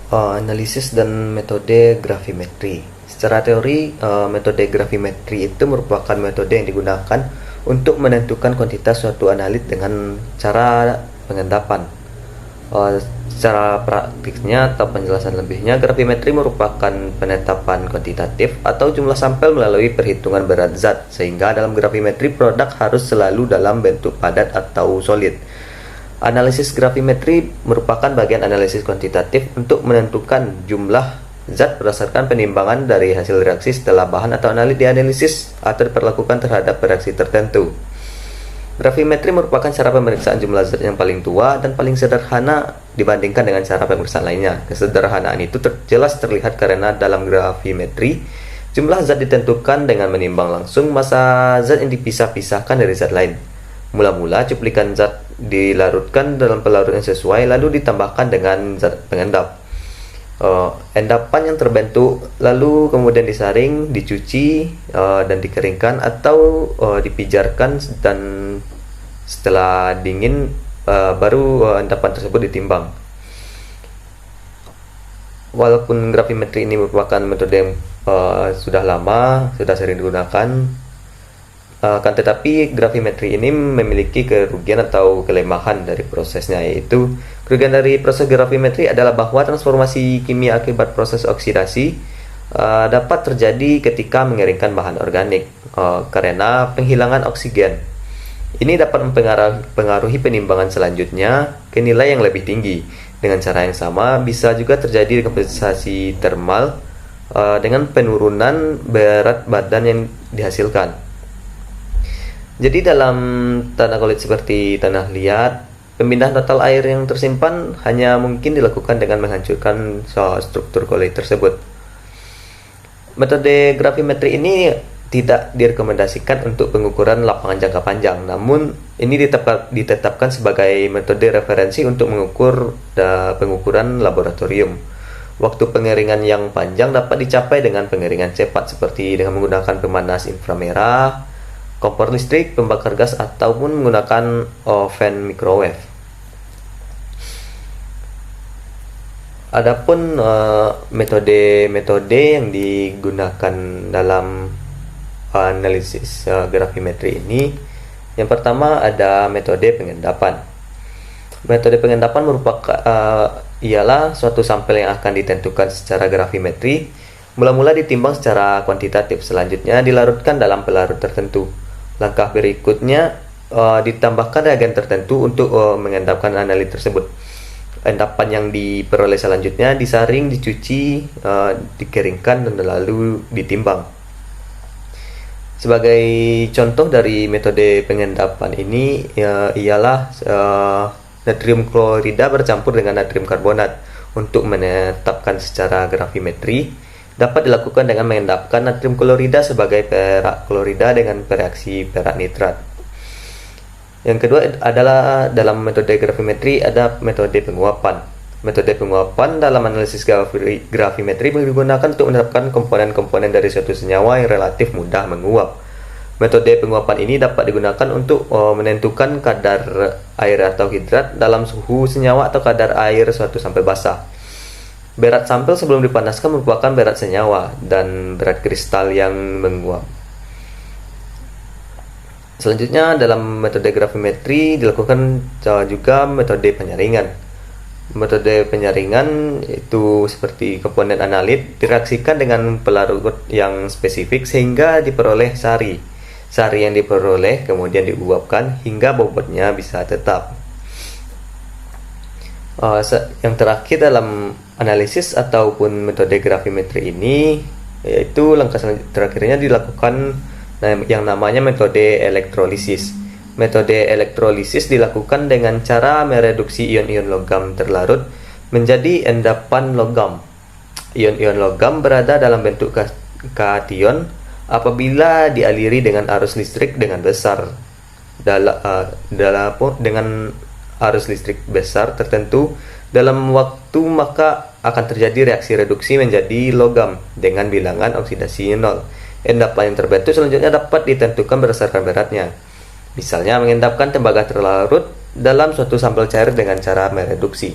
Analisis dan metode gravimetri. Secara teori, metode gravimetri itu merupakan metode yang digunakan untuk menentukan kuantitas suatu analit dengan cara pengendapan. Secara praktiknya atau penjelasan lebihnya, gravimetri merupakan penetapan kuantitatif atau jumlah sampel melalui perhitungan berat zat, sehingga dalam gravimetri produk harus selalu dalam bentuk padat atau solid. Analisis gravimetri merupakan bagian analisis kuantitatif untuk menentukan jumlah zat berdasarkan penimbangan dari hasil reaksi setelah bahan atau analit dianalisis atau diperlakukan terhadap reaksi tertentu. Gravimetri merupakan cara pemeriksaan jumlah zat yang paling tua dan paling sederhana dibandingkan dengan cara pemeriksaan lainnya. Kesederhanaan itu jelas terlihat karena dalam gravimetri, jumlah zat ditentukan dengan menimbang langsung massa zat yang dipisah-pisahkan dari zat lain. Mula-mula cuplikan zat dilarutkan dalam pelarut yang sesuai, lalu ditambahkan dengan zat pengendap. Endapan yang terbentuk lalu kemudian disaring, dicuci, dan dikeringkan atau dipijarkan, dan setelah dingin baru endapan tersebut ditimbang. Walaupun gravimetri ini merupakan metode yang sudah lama, sudah sering digunakan, kan tetapi gravimetri ini memiliki kerugian atau kelemahan dari prosesnya, yaitu kerugian dari proses gravimetri adalah bahwa transformasi kimia akibat proses oksidasi dapat terjadi ketika mengeringkan bahan organik karena penghilangan oksigen. Ini dapat mempengaruhi penimbangan selanjutnya ke nilai yang lebih tinggi. Dengan cara yang sama, bisa juga terjadi kompensasi termal dengan penurunan berat badan yang dihasilkan. Jadi dalam tanah kulit seperti tanah liat, pemindahan total air yang tersimpan hanya mungkin dilakukan dengan menghancurkan struktur kulit tersebut. Metode gravimetri ini tidak direkomendasikan untuk pengukuran lapangan jangka panjang, namun ini ditetapkan sebagai metode referensi untuk mengukur pengukuran laboratorium. Waktu pengeringan yang panjang dapat dicapai dengan pengeringan cepat, seperti dengan menggunakan pemanas inframerah, kompor listrik, pembakar gas, ataupun menggunakan oven microwave. Adapun metode-metode yang digunakan dalam analisis gravimetri ini, yang pertama ada metode pengendapan. Metode pengendapan merupakan ialah suatu sampel yang akan ditentukan secara gravimetri, mula-mula ditimbang secara kuantitatif, selanjutnya dilarutkan dalam pelarut tertentu. Langkah berikutnya ditambahkan reagen tertentu untuk mengendapkan analit tersebut. Endapan yang diperoleh selanjutnya disaring, dicuci, dikeringkan, dan lalu ditimbang. Sebagai contoh dari metode pengendapan ini ialah natrium klorida bercampur dengan natrium karbonat. Untuk menetapkan secara gravimetri dapat dilakukan dengan mengendapkan natrium klorida sebagai perak klorida dengan bereaksi perak nitrat. Yang kedua adalah dalam metode gravimetri ada metode penguapan. Metode penguapan dalam analisis gravimetri digunakan untuk menetapkan komponen-komponen dari suatu senyawa yang relatif mudah menguap. Metode penguapan ini dapat digunakan untuk menentukan kadar air atau hidrat dalam suhu senyawa atau kadar air suatu sampai basah. Berat sampel sebelum dipanaskan merupakan berat senyawa dan berat kristal yang menguap. Selanjutnya dalam metode gravimetri dilakukan juga metode penyaringan. Metode penyaringan itu seperti komponen analit direaksikan dengan pelarut yang spesifik sehingga diperoleh sari. Sari yang diperoleh kemudian diuapkan hingga bobotnya bisa tetap. Yang terakhir dalam analisis ataupun metode gravimetri ini, yaitu langkah terakhirnya dilakukan yang namanya metode elektrolisis. Metode elektrolisis dilakukan dengan cara mereduksi ion-ion logam terlarut menjadi endapan logam. Ion-ion logam berada dalam bentuk kation apabila dialiri dengan arus listrik dengan besar. Dengan arus listrik besar tertentu dalam waktu, maka akan terjadi reaksi reduksi menjadi logam dengan bilangan oksidasi 0. Endapan yang terbentuk selanjutnya dapat ditentukan berdasarkan beratnya. Misalnya mengendapkan tembaga terlarut dalam suatu sampel cair dengan cara mereduksi.